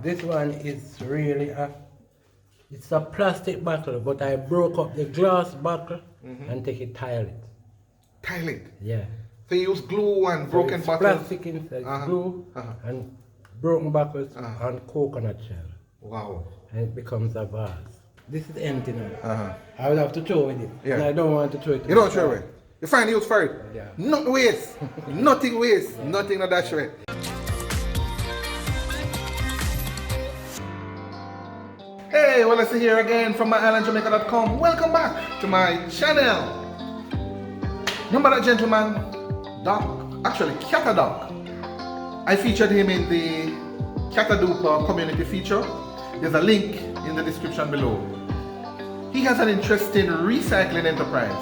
This one is really it's a plastic bottle, but I broke up the glass bottle and take it tile it. Tile it? Yeah. So you use glue and broken it's bottles? Plastic inside, glue and broken bottles and coconut shell. Wow. And it becomes a vase. This is empty now. I will have to throw it. Yeah. And I don't want to throw it. You don't throw it? You find use for it? Yeah. Not waste. Nothing waste. Yeah. Nothing of that shit. Hey, well, it's here again from My-Island-Jamaica.com. Welcome back to my channel. Remember that gentleman, CataDoc. I featured him in the CataDoc community feature. There's a link in the description below. He has an interesting recycling enterprise.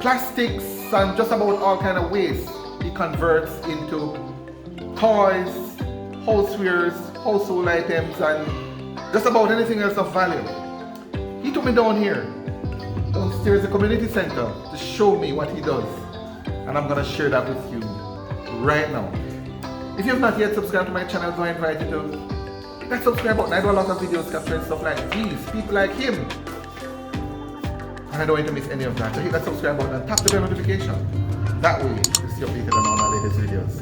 Plastics and just about all kind of waste he converts into toys, housewares, household items, and just about anything else of value. He took me down here, downstairs the community center, to show me what he does, and I'm gonna share that with you right now. If you have not yet subscribed to my channel, so I invite you to hit that subscribe button. I do a lot of videos capturing stuff like these, people like him, and I don't want you to miss any of that. So hit that subscribe button and tap the bell notification. That way you stay updated on all my latest videos.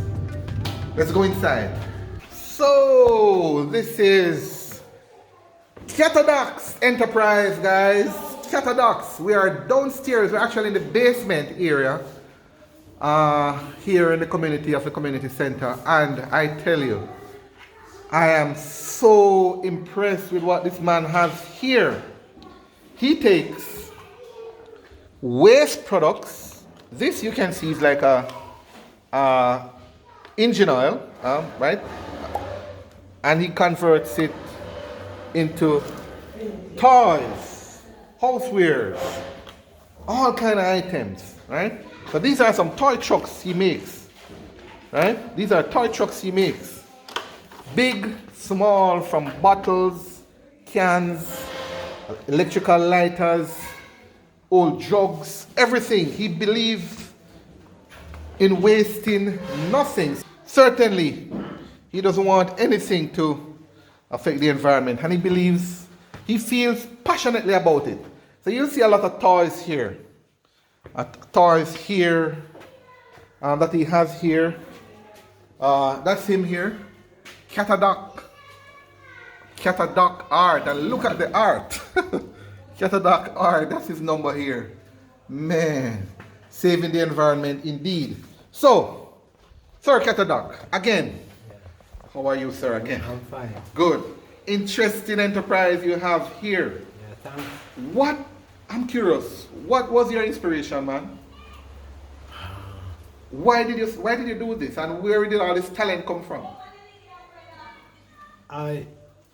Let's go inside. So this is CataDoc's enterprise, guys. CataDoc. We are downstairs. We're actually in the basement area here in the community of the community center, and I tell you, I am so impressed with what this man has here. He takes waste products. This you can see is like a engine oil, right? And he converts it into toys, housewares, all kind of items, right? So these are some toy trucks he makes, right? These are toy trucks he makes. Big, small, from bottles, cans, electrical lighters, old jugs, everything. He believes in wasting nothing. Certainly, he doesn't want anything to affect the environment, and he feels passionately about it. So you'll see a lot of toys here. Toys here that he has here. That's him here. CataDoc art, and look at the art. CataDoc art, that's his number here. Man, saving the environment indeed. So, Sir CataDoc, again, how are you, sir, again? I'm fine. Good. Interesting enterprise you have here. Yeah, thanks. I'm curious, what was your inspiration, man? Why did you do this, and where did all this talent come from? I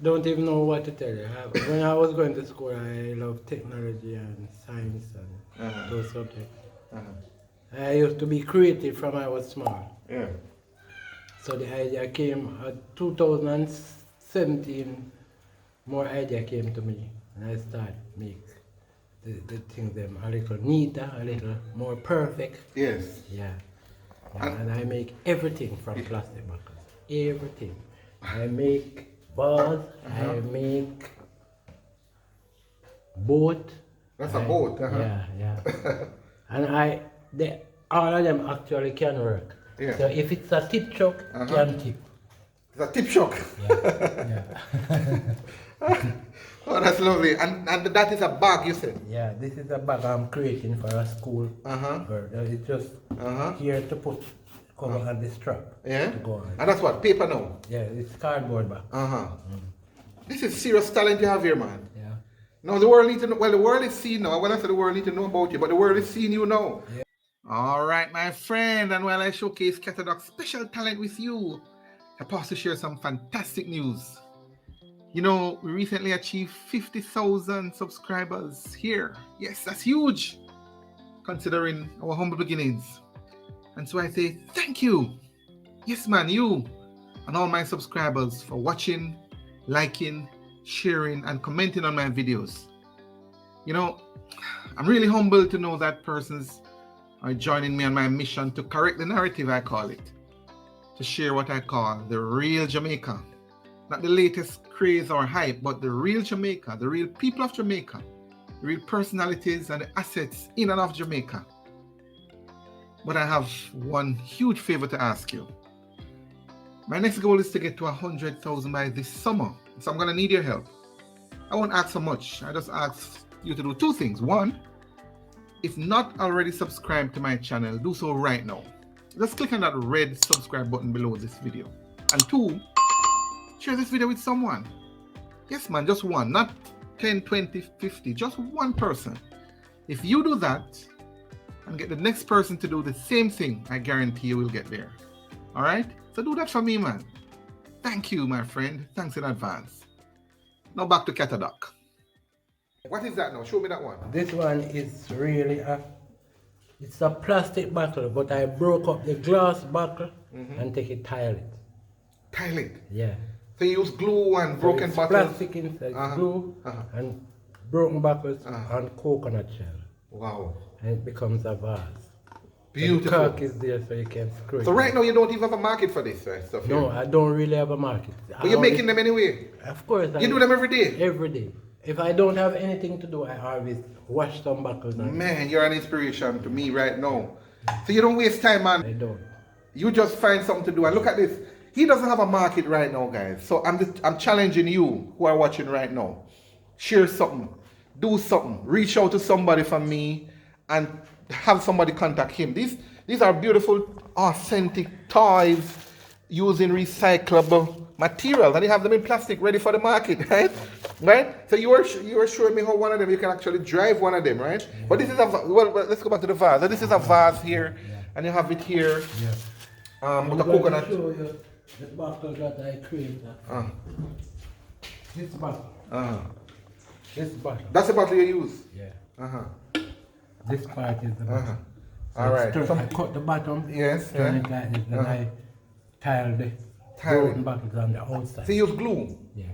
don't even know what to tell you. When I was going to school, I loved technology and science and those subjects. I used to be creative from I was small. Yeah. So the idea came 2017. More idea came to me, and I started make the things them a little neater, a little more perfect. Yes. Yeah. And I make everything from plastic bottles. Everything. I make balls. I make boat. That's a boat. Yeah. And all of them actually can work. Yeah. So if it's a tip truck, can tip. It's a tip truck. Yeah. Oh, that's lovely. And that is a bag, you said? Yeah, this is a bag I'm creating for a school. It's just here to put cover on the strap. Yeah. To go on. And that's what? Paper now? Yeah, it's cardboard bag. This is serious talent you have here, man. Yeah. Now the world needs to know. Well, the world is seeing now. When I say the world needs to know about you, but the world is seeing you now. Yeah. All right, my friend. And while I showcase CataDoc's special talent with you, I'm supposed to share some fantastic news. You know, we recently achieved 50,000 subscribers here. Yes, that's huge, considering our humble beginnings. And so I say thank you. Yes, man, you and all my subscribers for watching, liking, sharing, and commenting on my videos. You know, I'm really humbled to know that persons are joining me on my mission to correct the narrative, I call it, to share what I call the real Jamaica. not the latest craze or hype, but the real Jamaica, the real people of Jamaica, the real personalities and the assets in and of Jamaica. But I have one huge favor to ask you. My next goal is to get to 100,000 by this summer. So I'm going to need your help. I won't ask so much. I just ask you to do two things. One, if not already subscribed to my channel, do so right now. Just click on that red subscribe button below this video. And two, share this video with someone. Yes, man, just one. Not 10, 20, 50. Just one person. If you do that and get the next person to do the same thing, I guarantee you will get there. All right? So do that for me, man. Thank you, my friend. Thanks in advance. Now back to CataDoc. What is that now? Show me that one. This one is really it's a plastic bottle, but I broke up the glass bottle and take it tile it. Tile it? Yeah. So you use glue and broken it's bottles? Plastic inside, glue and broken bottles and coconut shell. Wow. And it becomes a vase. Beautiful. The cork is there so you can screw it. So right now you don't even have a market for this stuff No, here? I don't really have a market. But you're making them anyway? Of course. You do them every day? Every day. If I don't have anything to do, I always wash some bottles. Man, you're an inspiration to me right now. So you don't waste time, man. I don't. You just find something to do. And look at this. He doesn't have a market right now, guys. So I'm challenging you who are watching right now. Share something. Do something. Reach out to somebody from me and have somebody contact him. These are beautiful, authentic toys using recyclable materials, and you have them in plastic ready for the market, right? Right? So you were showing me how one of them you can actually drive one of them, right? Yeah. But this is let's go back to the vase. So this is a vase here, and you have it here. Yeah. With a coconut. Show you the bottle that I created. This bottle. This bottle. That's the bottle you use. Yeah. This part is the bottom. So all right. I cut the bottom. Yes. Turn it like this, then I tile the broken bottles on the outside. So you use glue? Yeah.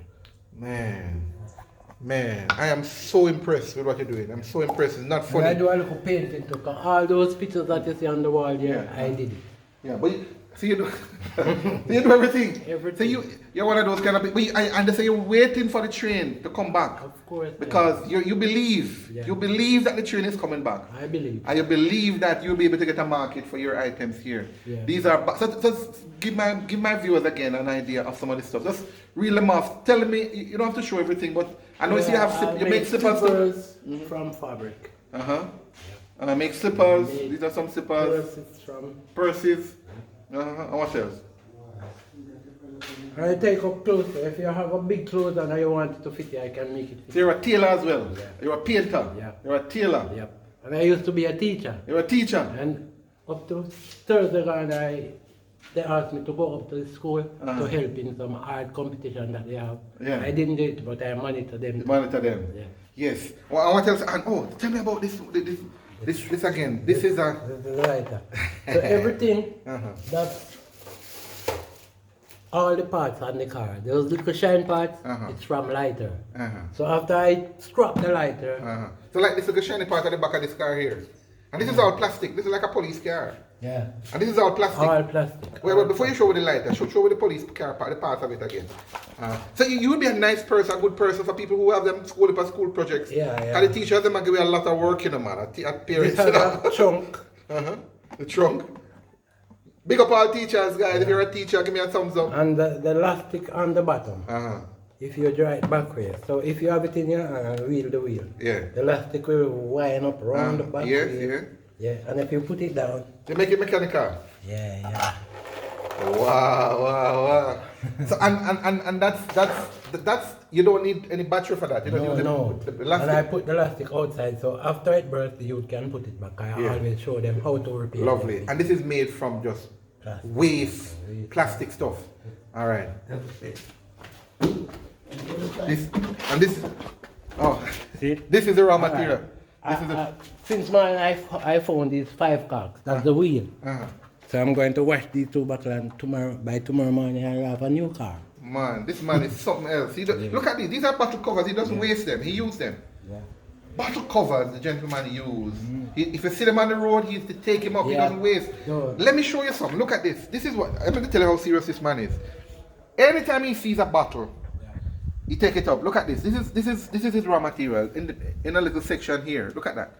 Man, I am so impressed with what you're doing. I'm so impressed. It's not funny. And I do a little painting too, because all those pictures that you see on the wall there, I did it. Yeah, but you do, so you do everything. Everything. So you're one of those kind of people. And they say you're waiting for the train to come back. Of course. Because you believe. Yeah. You believe that the train is coming back. I believe. And you believe that you'll be able to get a market for your items here. Yeah. These are, so give my viewers again an idea of some of this stuff. Just reel them off. Tell me, you don't have to show everything, but I know you make slippers from fabric. And I make slippers. These are some slippers. Purses from. Purses. And what else? I take up clothes. If you have a big clothes and you want it to fit you, I can make it fit. So you're a tailor as well? Yeah. You're a painter? Yeah. You're a tailor? Yep. And I used to be a teacher. You're a teacher? And up to Thursday, they asked me to go up to the school to help in some art competition that they have. Yeah. I didn't do it, but I monitor them. You monitor them? Yeah. Yes. Well, what else? And, tell me about this again. This is a... The lighter. So everything that all the parts on the car, those little shine parts, it's from lighter. So after I scrap the lighter... So like this is the shiny part at the back of this car here. And this is all plastic. This is like a police car. Yeah. And this is all plastic. All plastic. Well, before you show with the lighter, show with the police car part, the parts of it again. So you would be a nice person, a good person for people who have them school projects. Yeah. And the teachers them give you a lot of work, you know, man. At parents. This has a trunk. The trunk. Big up all teachers, guys. If you're a teacher, give me a thumbs up. And the elastic on the bottom. If you draw it backwards. So if you have it in your hand, wheel the wheel. Yeah. The elastic will wind up around the back wheel. Yeah. And if you put it down. You make it mechanical. Yeah. Wow. So and that's you don't need any battery for that. You don't use the elastic. And I put the elastic outside, so after it bursts, you can put it back. I always show them how to repair. Lovely. it. And this is made from just waste plastic stuff. All right. This is the raw material. Since I found these 5 cocks, that's the wheel. So I'm going to wash these 2 buckles and by tomorrow morning I'll have a new car. Man, this man is something else. Look at these. These are bottle covers. He doesn't waste them. He uses them. Yeah. Bottle covers the gentleman used. If you see them on the road, he used to take him up. He doesn't waste. Let me show you something. Look at this. This is what I'm going to tell you how serious this man is. anytime he sees a bottle, he take it up. Look at this. This is his raw material in a little section here. Look at that.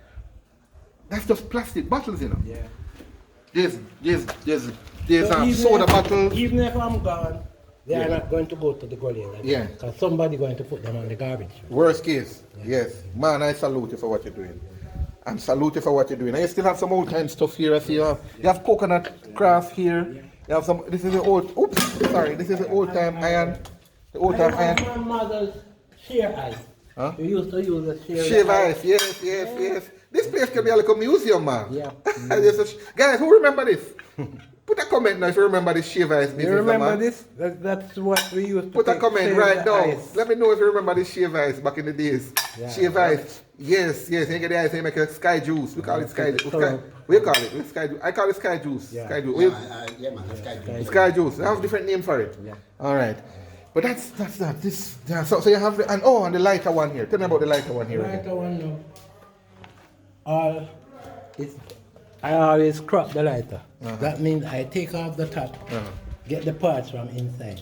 That's just plastic bottles, you know. Yeah. There's soda bottles. Even if I'm gone, they are not going to go to the gully. Because somebody going to put them on the garbage. Worst case, yes. Man, I salute you for what you're doing. I'm salute you for what you're doing. And you still have some old time stuff here. I see you have coconut craft here. You have some. This is the old. Oops, sorry. This is the old time iron. The old time iron. My mother's shear ice. Huh? We used to use a shave ice. Yes. This place can be a little museum, man. Yeah. Guys, who remember this? Put a comment now if you remember this shave ice business. You remember man. this? That's what we used to Put a comment right now. Ice. Let me know if you remember this shave ice back in the days. Yeah. Shave ice. Yes. You get the ice and you make a sky juice. We call it sky juice. What do you call it? Sky juice. I call it sky juice. Yeah. Sky juice. Yeah, man, sky juice. Sky juice. I have a different name for it. Yeah. All right. But that's that. This. Yeah, so you have the, and the lighter one here. Tell me about the lighter one here. Lighter one now. I always crop the lighter. That means I take off the top, get the parts from inside.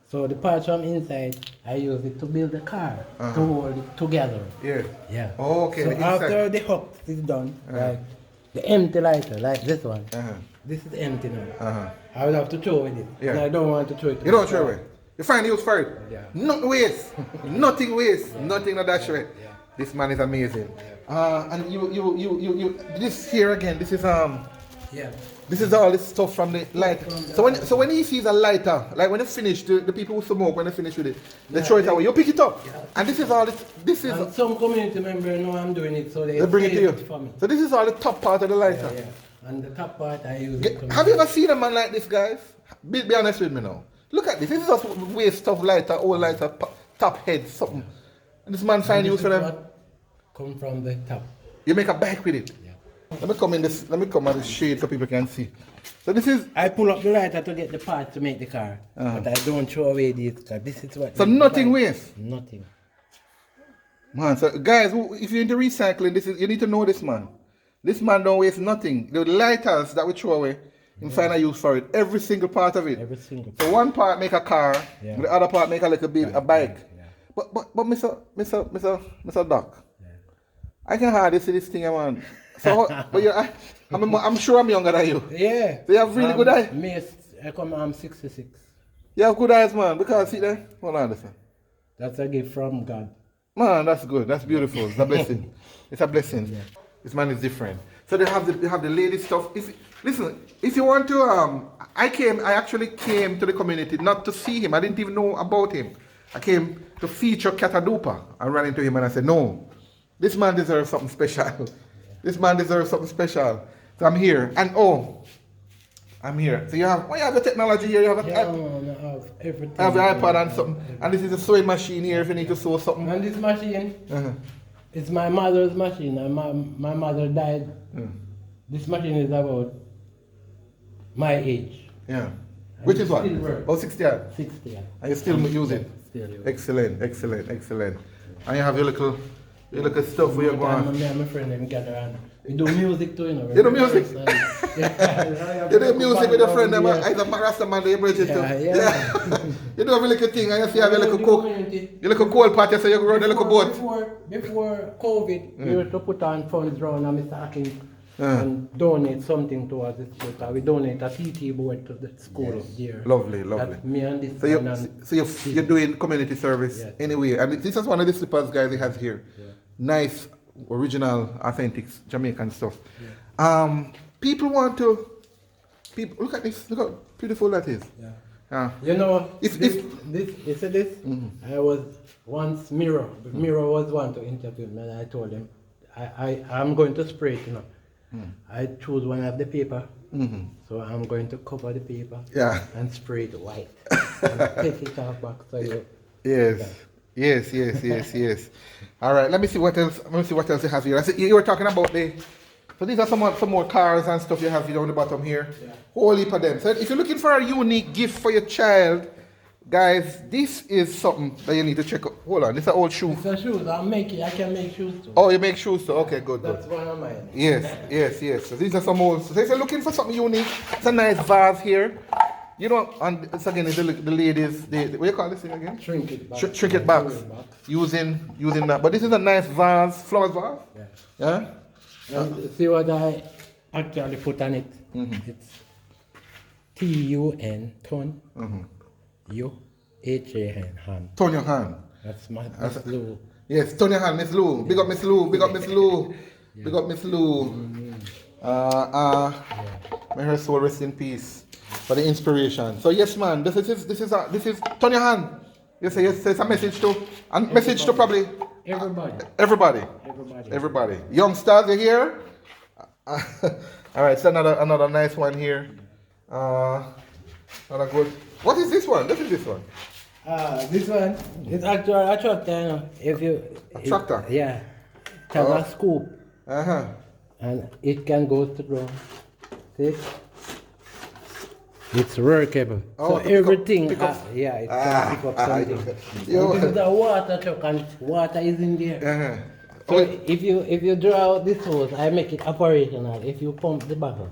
So the parts from inside, I use it to build the car, to hold it together. Yeah. Oh, okay. So after the hook is done, like the empty lighter, like this one, this is empty now. I would have to throw it. And I don't want to throw it. You don't throw it. You find use for it. Yeah. Nothing waste. Nothing waste. Nothing of that shit. This man is amazing. And you this here again, this is this is all this stuff from the lighter. So when he sees a lighter, like when it's finished, the people who smoke, when they finish with it, they throw it away. You pick it up. And this is all this is and some community members know I'm doing it, so they bring it to you. for me. So this is all the top part of the lighter. Yeah. And the top part I use it. Have you ever seen a man like this, guys? Be honest with me now. Look at this. This is just waste of lighter, old lighter, top head, something. And this man find use for them. Come from the top. You make a bike with it. Yeah. Let me come at the shade so people can see. So this is. I pull up the lighter to get the parts to make the car, but I don't throw away these because this is what. So nothing waste. Nothing. Man, so guys, if you're into recycling, you need to know this man. This man don't waste nothing. The lighters that we throw away, you find a use for it. Every single part of it. Every single part. So one part make a car, the other part make a little bit a bike. Yeah. But Mr. Doc, I can hardly see this thing, man. So, but I'm sure I'm younger than you. Yeah. So you have really good eyes. Me, I'm 66. You have good eyes, man. Because see there, hold on, listen. That's a gift from God. Man, that's good. That's beautiful. It's a blessing. It's a blessing. Yeah. This man is different. So they have the ladies stuff. If you want to, I actually came to the community not to see him. I didn't even know about him. I came to feature CataDoc. I ran into him and I said, no, this man deserves something special. This man deserves something special. So I'm here. And I'm here. So you have the technology here. You have I have everything. I have the iPad and something. And this is a sewing machine here if you need to sew something. And this machine, it's my mother's machine. And my mother died. This machine is about my age. Yeah. Which is what? Oh, 60 years. 60 years. And you still use it? Still use it. Excellent. And you have your little stuff where you're going. Me and my friend them gather and we do music too, you know. You do music? Yeah. You do music with a friend, either Rasta man, they bridge it too. Yeah. You do a little thing, and you see have your little cook, your little coal pot, so you go run a little boat. Before COVID, we used to put on funds round and Mr. Hacking and donate something towards the school. We donate a PT board to the school here. Lovely. That's me and this So you're doing community service anyway. And this is one of the slippers, guys, he has here. Yeah. Nice, original, authentic Jamaican stuff. Yeah. People look at this. Look how beautiful that is. Yeah. You know, I was once Miro. Miro was one to interview me, and I told him, I'm going to spray it, you know. I choose one of the paper, so I'm going to cover the paper and spray it white. And take it off back so you. Yes. All right, let me see what else you have here. You were talking about so these are some more cars and stuff you have here on the bottom here. Yeah. Whole heap of them. So if you're looking for a unique gift for your child, guys, this is something that you need to check out. Hold on, this is an old shoe. It's a shoes. I can make shoes too. Oh, you make shoes too? Okay, good. That's one of mine. Yes. So these are some old. So if you're looking for something unique, it's a nice vase here. You know, and it's again, it's the ladies, what do you call this thing again? Trinket box. Trinket box. Using that. But this is a nice vase, flower vase. Yeah. Yeah? And see what I actually put on it? It's T-U-N, ton, U-H-A-N, hand. Turn your hand. That's my Miss Lou. Yes, turn your hand, Miss Lou. Big up Miss Lou. Big up Miss Lou. Big up Miss Lou. May her soul rest in peace for the inspiration. So yes, man, this is turn your hand. Yes, it's a message to, and message to probably everybody. Youngsters, you here? All right, so another nice one here. Another good. What is this one? This is this one. This one is actually a tractor, you know. If you Tractor? Yeah. It has a scoop. And it can go to ground. See? It's workable. So everything, it can pick up something. This is a water truck and water is in there. So if you draw out this hose, I make it operational. If you pump the bottle.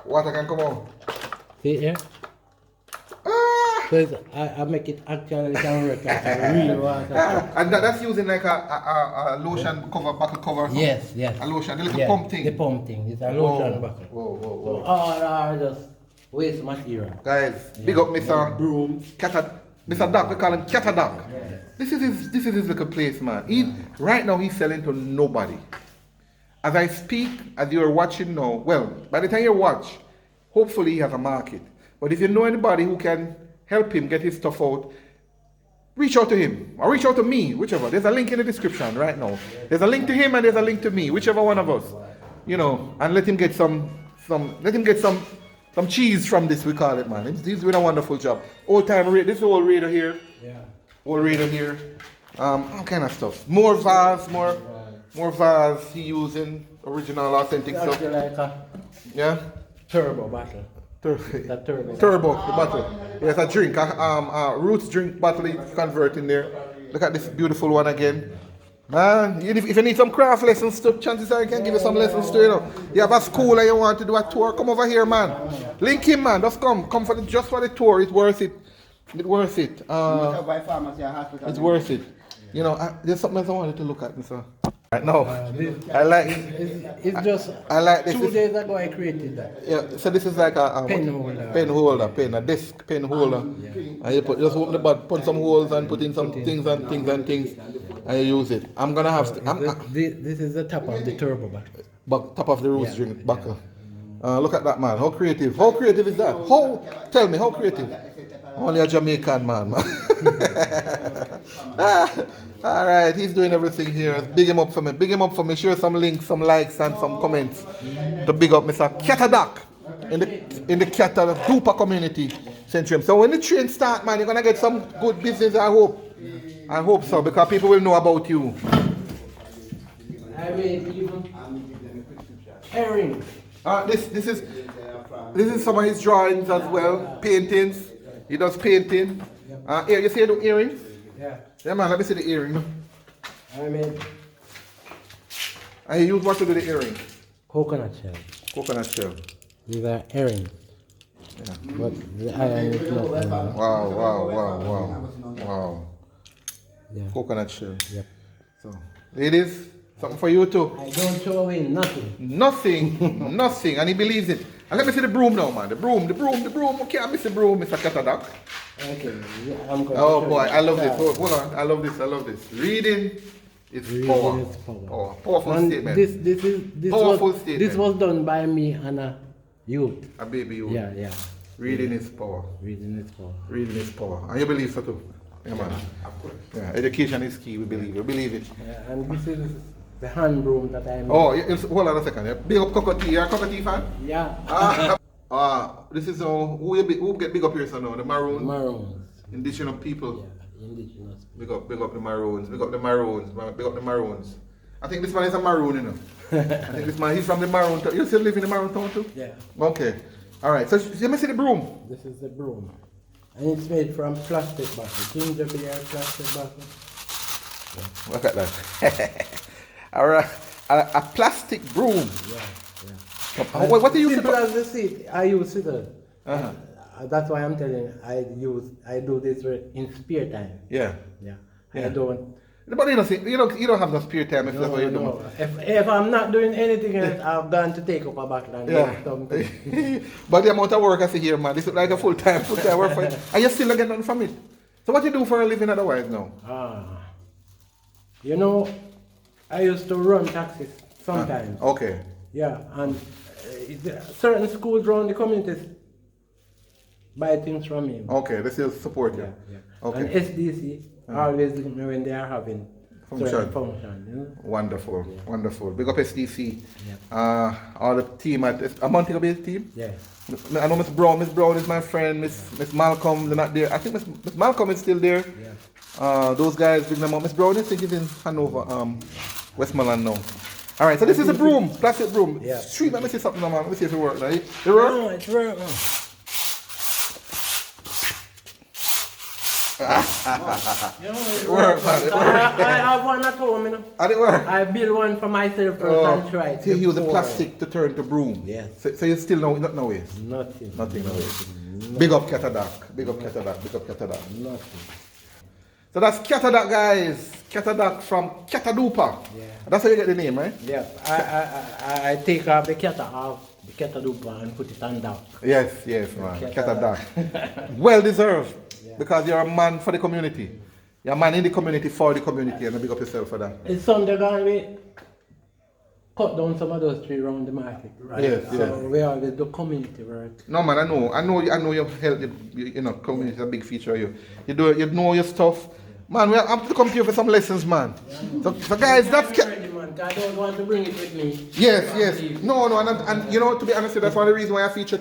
Water can come out. See here? So I make it actually can work like a real water. And that's using like a lotion cover, bottle cover. Yes. A lotion, the little pump thing. The pump thing. It's a lotion bottle. Whoa. So all are just waste material. Guys, big up Mr. Broom. Mr. Doc, we call him CataDoc. This is his little place, man. Right now he's selling to nobody. As I speak, as you're watching now, well, by the time you watch, hopefully he has a market. But if you know anybody who can help him get his stuff out, reach out to him or reach out to me, whichever. There's a link in the description right now. There's a link to him and there's a link to me, whichever one of us, you know, and let him get some cheese from this, we call it, man. He's doing a wonderful job. Old time radio, this is old radio here. Yeah. Old radio here. All kind of stuff. More vase, more vase. He using original, authentic It's stuff. actually like a turbo bottle. Turbo, the bottle. Yes, a drink, a roots drink bottle you convert in there. Look at this beautiful one again. Man, if you need some craft lessons, chances are I can give you some lessons too, you know. You have a school and you want to do a tour, come over here, man. Link him, man, just come just for the tour, it's worth it. It's worth it. It's worth it. You know, there's something else I wanted to look at, so. Right now, I like. It's just. I like this. 2 days ago I created that. Yeah, so this is like a pen holder, a desk pen holder. And you just open the bud, put some holes and put in some things, and you use it. I'm gonna have. This is the top of the turbo bottle. Top of the roots drink buckle. Look at that, man. How creative? How creative is that? Tell me, how creative? Only a Jamaican man. All right, he's doing everything here. Big him up for me. Big him up for me. Share some links, some likes, and some comments to big up Mr. CataDoc in the CataDoc community centrum. So when the train start, man, you're gonna get some good business. I hope so, because people will know about you. I made even earrings. This is some of his drawings as well. Paintings. He does painting. You see the earrings? Yeah, man, let me see the earring. I made. And you use what to do the earring? Coconut shell. Coconut shell. These are earrings. Yeah. But the iron is not. Wow. Yeah. Coconut shell. Yep. So, ladies, something for you too. I don't throw away nothing. Nothing. And he believes it. And let me see the broom now, man. The broom. Okay, I miss the broom, Mr. CataDoc. Okay, yeah, I'm going. Oh boy, I love this. Hold on, I love this. Reading is power. Powerful statement. This was done by me and a youth. A baby youth. Yeah. Reading is power. Reading is power. And you believe so too? Yeah, man. Yeah, education is key, we believe it. Yeah, and this is the hand broom that I made. Oh, hold on a second. Big up Cocoa-Tea. You're a Cocoa-Tea fan? Yeah. This is who get big up here, so now? The Maroons? Maroons. Indigenous people. Yeah, indigenous people. Big up the Maroons. Big up the Maroons. I think this man is a Maroon, you know. I think this man, he's from the Maroon town. You still live in the Maroon town too? Yeah. Okay. Alright, so let me see the broom. This is the broom. And it's made from plastic bottle. Ginger beer plastic bottle. Yeah. Look at that. Alright. A plastic broom. Yeah. What do you Simple as the seat, I use scissors. Uh-huh. That's why I'm telling you, I do this in spare time. Yeah. Yeah. Yeah. I don't. But you don't have no spare time if that's what you're doing. No. If I'm not doing anything else, I've gone to take up a bottle and do something. But the amount of work I see here, man, this is like a full-time work for it. And you still not getting nothing from it. So what you do for a living otherwise now? You know, I used to run taxis sometimes. Okay. Yeah, and certain schools around the communities buy things from me. Okay, they still support you. Yeah. Okay. And SDC always give me when they are having certain function. You know? Wonderful, Yeah. wonderful. Big up SDC. Yeah. All the team at a Montego Bay team. Yes. I know Miss Brown. Miss Brown is my friend. Miss Malcolm, they're not there. I think Miss Malcolm is still there. Yeah. Those guys bring them up. Miss Brown, I think is in Hanover, Westmoreland now. All right, so this is a broom, plastic broom. Yeah. Street, let me see something, man. Let me see if it works. Right? It works? No, it's work. It works, man. It works. I have one at home, you know. And it works. I build one for myself first and try it. So you use the before. plastic to turn to broom. Yes. So you still know not no waste. Nothing. Nothing no waste. Big up CataDoc. Big up CataDoc. Big up CataDoc. Nothing. So that's CataDoc, guys. CataDoc from CataDupa. Yeah. That's how you get the name, right? Yeah. I take off the cat off the CataDoc and put it on down. Yes, yes, man. CataDoc. CataDoc. Well deserved. Yeah. Because you're a man for the community. You're a man in the community for the community, and I big up yourself for that. It's Sunday gone, we cut down some of those trees around the market, right? Yes, so yes. we always do community work. No, man, I know your help. You know, community is a big feature of you. You know your stuff. Man, I'm to come to you for some lessons, man. So guys, that's I don't want to bring it with me. yes. No, and you know, to be honest, that's one of the reasons why I feature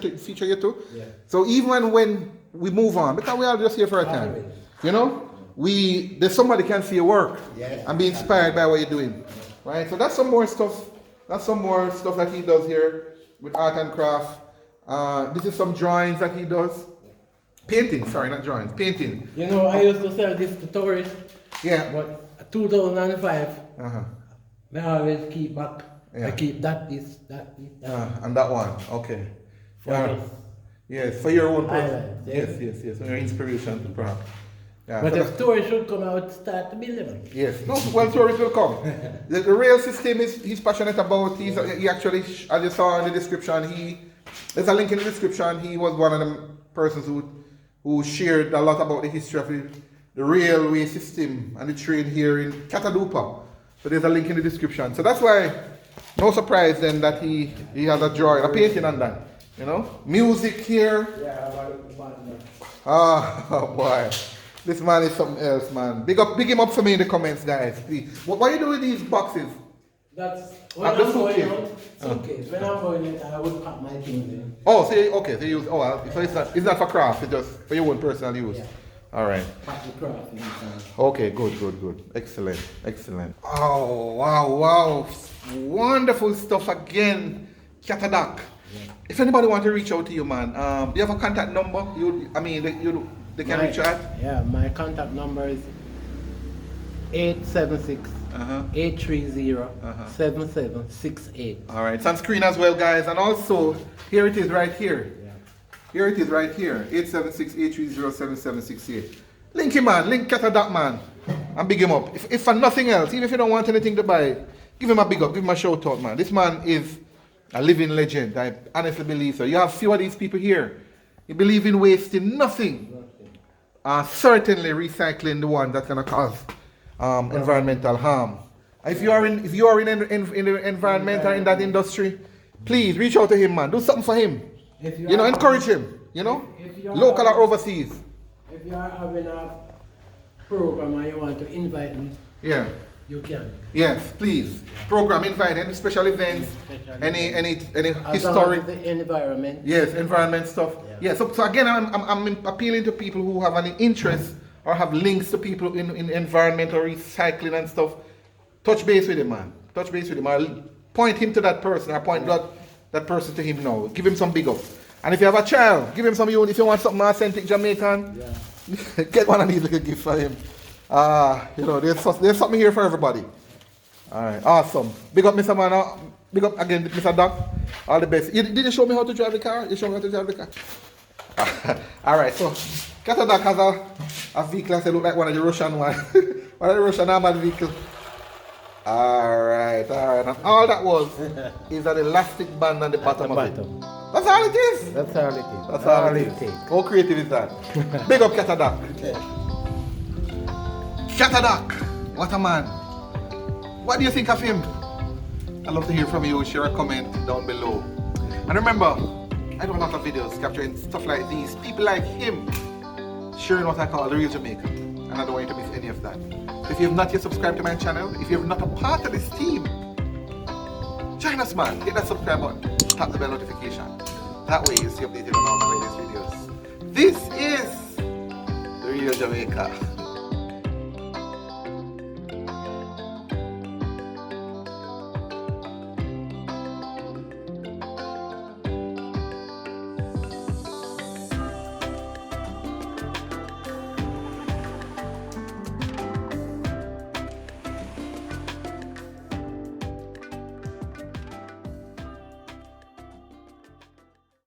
you too. Yeah. So even when we move on, because we are just here for a time, Always. you know, there's somebody can see your work and be inspired by what you're doing, right? So that's some more stuff. That's some more stuff that he does here with art and craft. This is some drawings that he does. Painting, sorry, not drawings, painting. You know, I used to sell this to tourists, Yeah. but 2005, Uh-huh. I always keep back. Yeah. I keep that. And that one, okay. For Yeah. us. Yes, for your own Island, Yes. For your inspiration, perhaps. Yeah. But so if tourists should come out, start to build them. yes. No, well, tourists will come. The rail system he's passionate about. He actually, as you saw in the description, there's a link in the description. He was one of the persons who shared a lot about the history of the railway system and the train here in CataDupa. So there's a link in the description. So that's why, no surprise then that he has a drawing, a painting on that. You know, music here. Yeah, Oh boy, this man is something else, man. Big him up for me in the comments, guys. Please. What are you doing with these boxes? That's when the I'm going suitcase. out. Suitcase. When I'm going out, I would pack my things in. Oh, so you use. Oh, well, so it's not for craft. It's just for your own personal use. Yeah. All right. Pack the craft inside. Okay, good. Excellent. Oh, wow. Wonderful stuff again. CataDoc. Yeah. If anybody want to reach out to you, man, do you have a contact number? They can reach out? Yeah, my contact number is 876 830-7768. All right, it's on screen as well, guys. And also, here it is right here. Yeah. Here it is right here. 876-830-7768. Link him, man. Link CataDoc, man. And big him up. If for nothing else, even if you don't want anything to buy, give him a big up. Give him a shout out, man. This man is a living legend. I honestly believe so. You have few of these people here. You believe in wasting nothing. Certainly recycling the one that's gonna cause environmental harm. If you are in the environmental in that industry, please reach out to him, man. Do something for him. Encourage him. Local or overseas. If you are having a program and you want to invite me, Yeah. you can. Yes, please. Program, invite any special events, any As long historic. as the environment. Yes, environment stuff. Yeah. So again, I'm appealing to people who have any interest or have links to people in environmental recycling and stuff. Touch base with him, man. Touch base with him. I'll point him to that person. I point that person to him now. Give him some big up. And if you have a child, give him some. If you want something authentic Jamaican, get one of these little gifts for him. There's something here for everybody. All right, awesome. Big up, Mr. Man. Big up again, Mr. Doc. All the best. Did you show me how to drive the car? You show me how to drive the car? Alright, so CataDoc has a vehicle that look like one of the Russian one. One of the Russian armored vehicle. Alright. And all that was is an elastic band on the bottom of it. That's all it is. That's all it is. That's all it is. How creative is that? Big up CataDoc. CataDoc, what a man. What do you think of him? I'd love to hear from you. Share a comment down below. And remember, I do a lot of videos capturing stuff like these. People like him sharing what I call the real Jamaica. And I don't want you to miss any of that. If you have not yet subscribed to my channel, if you're not a part of this team, join us, man. Hit that subscribe button. Tap the bell notification. That way you'll stay updated on all my latest videos. This is the real Jamaica.